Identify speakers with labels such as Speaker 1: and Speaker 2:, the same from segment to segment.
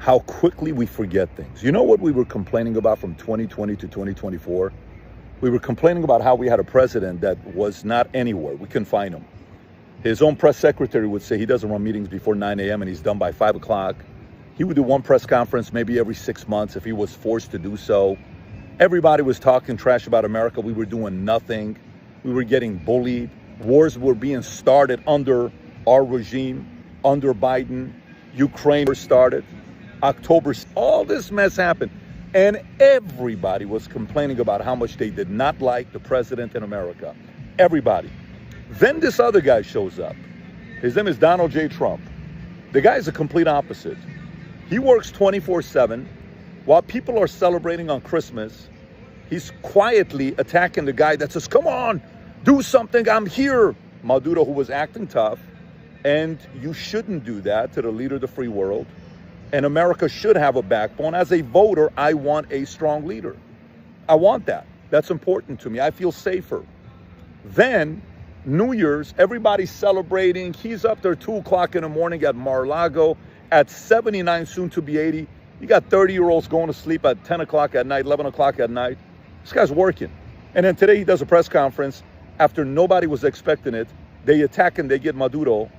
Speaker 1: how quickly we forget things. You know what we were complaining about from 2020 to 2024? We were complaining about how we had a president that was not anywhere. We couldn't find him. His own press secretary would say he doesn't run meetings before 9 a.m. and he's done by 5 o'clock. He would do one press conference maybe every 6 months if he was forced to do so. Everybody was talking trash about America. We were doing nothing. We were getting bullied. Wars were being started under our regime, under Biden. Ukraine was started. October, all this mess happened. And everybody was complaining about how much they did not like the president in America. Everybody. Then this other guy shows up. His name is Donald J. Trump. The guy is the complete opposite. He works 24/7. While people are celebrating on Christmas, he's quietly attacking the guy that says, come on, do something, I'm here. Maduro, who was acting tough. And you shouldn't do that to the leader of the free world. And America should have a backbone. As a voter, I want a strong leader. I want that. That's important to me. I feel safer. Then, New Year's, everybody's celebrating. He's up there 2 o'clock in the morning at Mar-a-Lago at 79, soon to be 80. You got 30-year-olds going to sleep at 10 o'clock at night, 11 o'clock at night. This guy's working. And then today he does a press conference after nobody was expecting it. They attack and they get Maduro.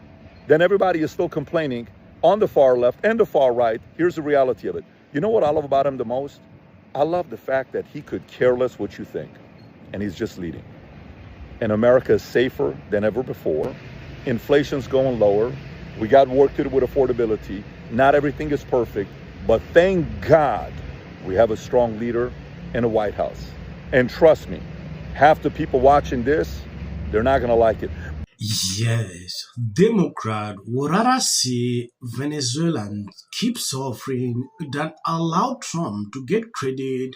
Speaker 1: Then everybody is still complaining on the far left and the far right. Here's the reality of it. You know what I love about him the most? I love the fact that he could care less what you think. And he's just leading. And America is safer than ever before. Inflation's going lower. We got work to do with affordability. Not everything is perfect. But thank God we have a strong leader in the White House. And trust me, half the people watching this, they're not going to like it.
Speaker 2: Yes, Democrat would rather see Venezuelan keep suffering than allow Trump to get credit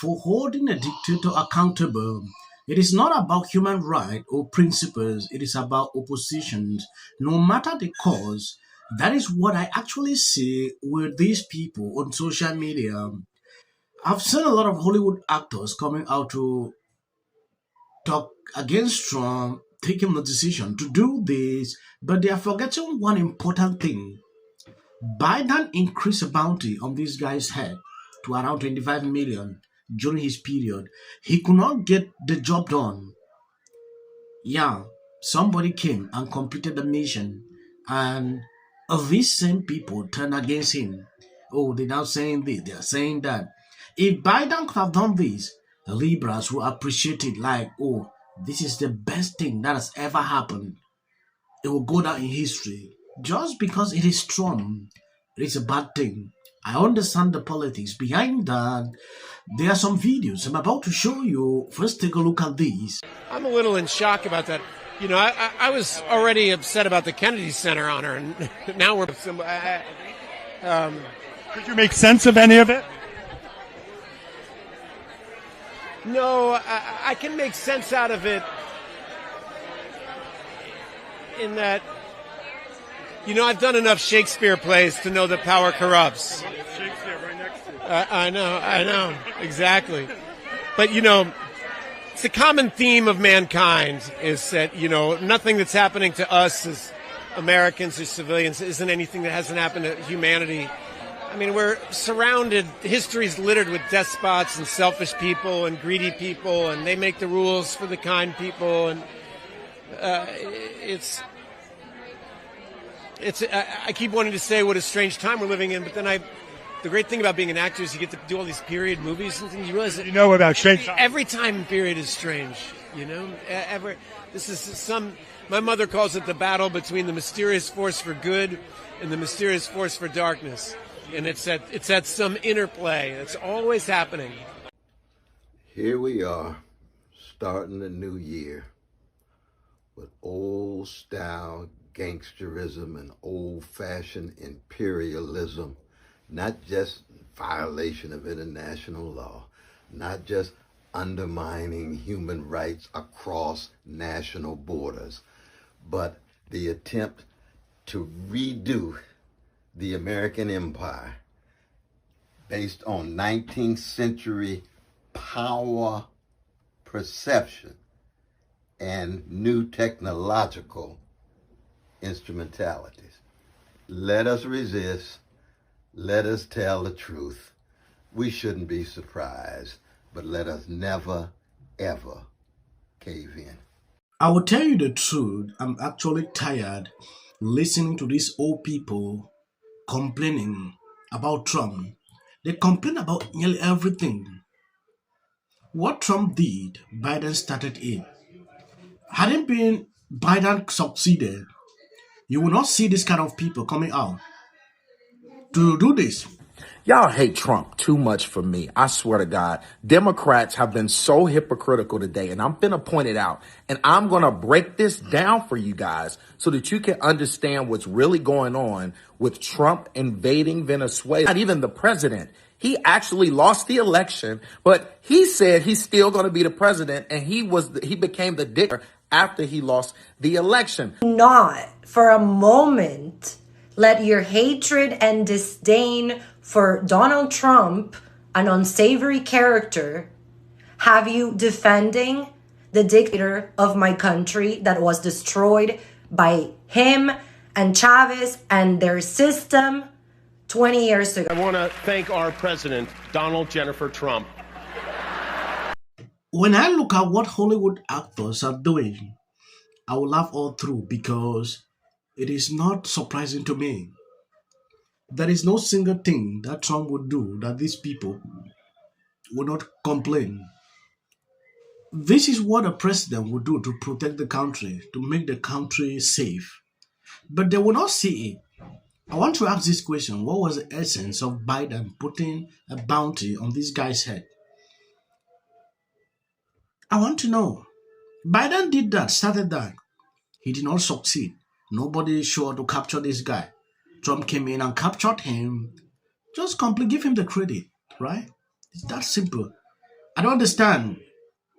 Speaker 2: for holding a dictator accountable. It is not about human rights or principles, it is about oppositions, no matter the cause. That is what I actually see with these people on social media. I've seen a lot of Hollywood actors coming out to talk against Trump, taking the decision to do this, but they are forgetting one important thing. Biden increased the bounty on this guy's head to around 25 million during his period. He could not get the job done. Yeah, somebody came and completed the mission, and these same people turned against him. Oh, they're now saying this, they're saying that. If Biden could have done this, the liberals will appreciate it like, oh, this is the best thing that has ever happened. It will go down in history. Just because it is Trump, it is a bad thing. I understand the politics behind that. There are some videos I'm about to show you. First, take a look at these.
Speaker 3: I'm a little in shock about that. You know, I was already upset about the Kennedy Center honor, and now we're...
Speaker 4: Could you make sense of any of it?
Speaker 3: No, I can make sense out of it in that, you know, I've done enough Shakespeare plays to know that power corrupts.
Speaker 4: Shakespeare right next to you.
Speaker 3: I know, exactly. But, you know, it's a common theme of mankind is that, you know, nothing that's happening to us as Americans or civilians isn't anything that hasn't happened to humanity. I mean, we're surrounded, history's littered with despots and selfish people and greedy people, and they make the rules for the kind people, and I keep wanting to say what a strange time we're living in, but then the great thing about being an actor is you get to do all these period movies and things. You realize that
Speaker 4: you know about strange times.
Speaker 3: Every time period is strange, you know? My mother calls it the battle between the mysterious force for good and the mysterious force for darkness. And it's at some interplay. It's always happening.
Speaker 5: Here we are, starting the new year with old-style gangsterism and old-fashioned imperialism, not just violation of international law, not just undermining human rights across national borders, but the attempt to redo the American empire based on 19th century power perception and new technological instrumentalities. Let us resist. Let us tell the truth. We shouldn't be surprised, but let us never, ever cave in.
Speaker 2: I will tell you the truth. I'm actually tired listening to these old people complaining about Trump. They complain about nearly everything. What Trump did, Biden started it. Hadn't been Biden succeeded, you will not see this kind of people coming out to do this.
Speaker 6: Y'all hate Trump too much for me. I swear to God. Democrats have been so hypocritical today, and I'm finna point it out. And I'm gonna break this down for you guys so that you can understand what's really going on with Trump invading Venezuela. Not even the president. He actually lost the election, but he said he's still gonna be the president, and he became the dictator after he lost the election.
Speaker 7: Not for a moment let your hatred and disdain for Donald Trump, an unsavory character, have you defending the dictator of my country that was destroyed by him and Chavez and their system 20 years ago.
Speaker 3: I want to thank our president, Donald Jennifer Trump.
Speaker 2: When I look at what Hollywood actors are doing, I will laugh all through because it is not surprising to me. There is no single thing that Trump would do that these people would not complain. This is what a president would do to protect the country, to make the country safe. But they will not see it. I want to ask this question. What was the essence of Biden putting a bounty on this guy's head? I want to know. Biden did that, started that. He did not succeed. Nobody is sure to capture this guy. Trump came in and captured him. Just give him the credit, right? It's that simple. I don't understand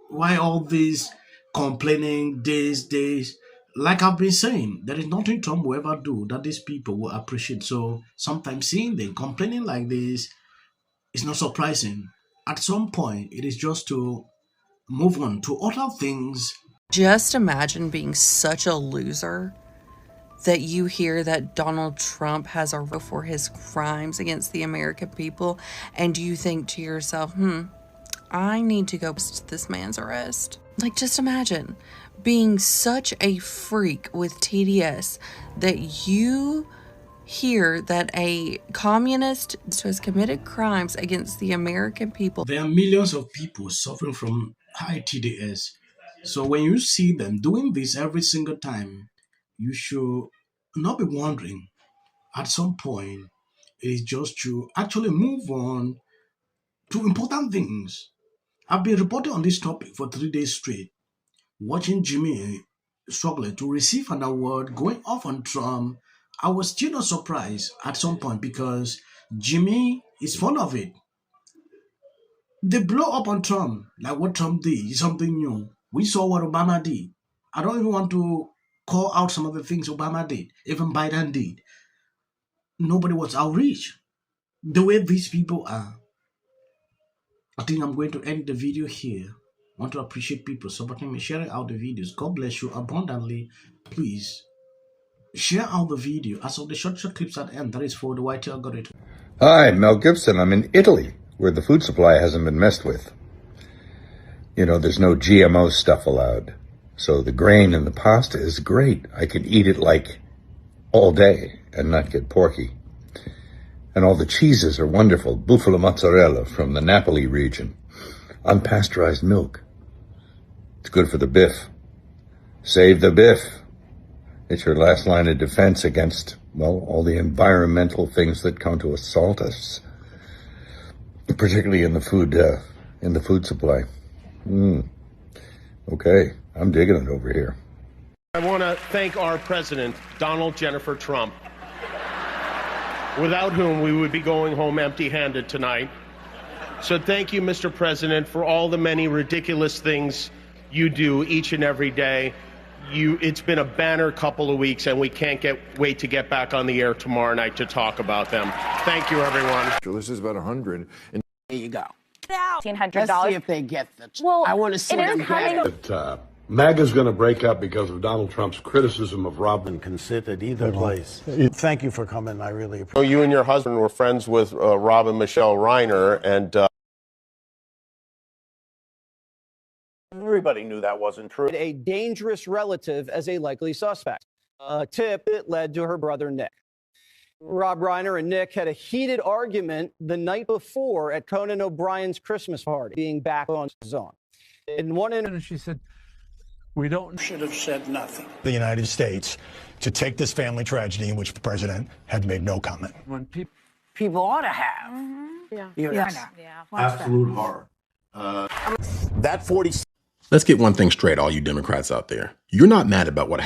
Speaker 2: why all this complaining, this. Like I've been saying, there is nothing Trump will ever do that these people will appreciate. So sometimes seeing them complaining like this is not surprising. At some point, it is just to move on to other things.
Speaker 8: Just imagine being such a loser that you hear that Donald Trump has a row for his crimes against the American people, and you think to yourself, I need to go to this man's arrest. Like, just imagine being such a freak with TDS that you hear that a communist has committed crimes against the American people.
Speaker 2: There are millions of people suffering from high TDS. So when you see them doing this every single time, you should not be wondering. At some point, it is just to actually move on to important things. I've been reporting on this topic for 3 days straight, watching Jimmy struggling to receive an award, going off on Trump. I was still not surprised at some point because Jimmy is fond of it. They blow up on Trump, like what Trump did is something new. We saw what Obama did. I don't even want to call out some of the things Obama did, even Biden did. Nobody was outraged the way these people are. I think I'm going to end the video here. I want to appreciate people supporting me, sharing out the videos. God bless you abundantly. Please share out the video. As of the short clips at the end, that is for the white algorithm.
Speaker 9: Hi, Mel Gibson. I'm in Italy, where the food supply hasn't been messed with. You know, there's no GMO stuff allowed. So the grain in the pasta is great. I can eat it like all day and not get porky. And all the cheeses are wonderful. Buffalo mozzarella from the Napoli region. Unpasteurized milk. It's good for the biff. Save the biff. It's your last line of defense against, well, all the environmental things that come to assault us. Particularly in the food supply. Okay, I'm digging it over here.
Speaker 3: I want to thank our president, Donald Jennifer Trump, without whom we would be going home empty-handed tonight. So thank you, Mr. President, for all the many ridiculous things you do each and every day. It's been a banner couple of weeks, and we can't wait to get back on the air tomorrow night to talk about them. Thank you, everyone.
Speaker 10: This is about 100. And
Speaker 11: there you go.
Speaker 12: $1,500.
Speaker 11: Let's see if they get the.
Speaker 12: Well,
Speaker 11: I want to see them get it.
Speaker 9: But,
Speaker 11: MAGA's going to break up because of Donald Trump's criticism of Robin.
Speaker 12: Can sit at either place. Thank you for coming. I really appreciate it.
Speaker 13: You and your husband were friends with Rob and Michelle Reiner, and
Speaker 14: everybody knew that wasn't true. A dangerous relative as a likely suspect. A tip that led to her brother Nick. Rob Reiner and Nick had a heated argument the night before at Conan O'Brien's Christmas party, being back on his own. In one interview, she said,
Speaker 15: "We should have said nothing." The United States to take this family tragedy in which the president had made no comment.
Speaker 16: When people ought to have.
Speaker 17: Absolute horror.
Speaker 13: Let's get one thing straight, all you Democrats out there. You're not mad about what happened.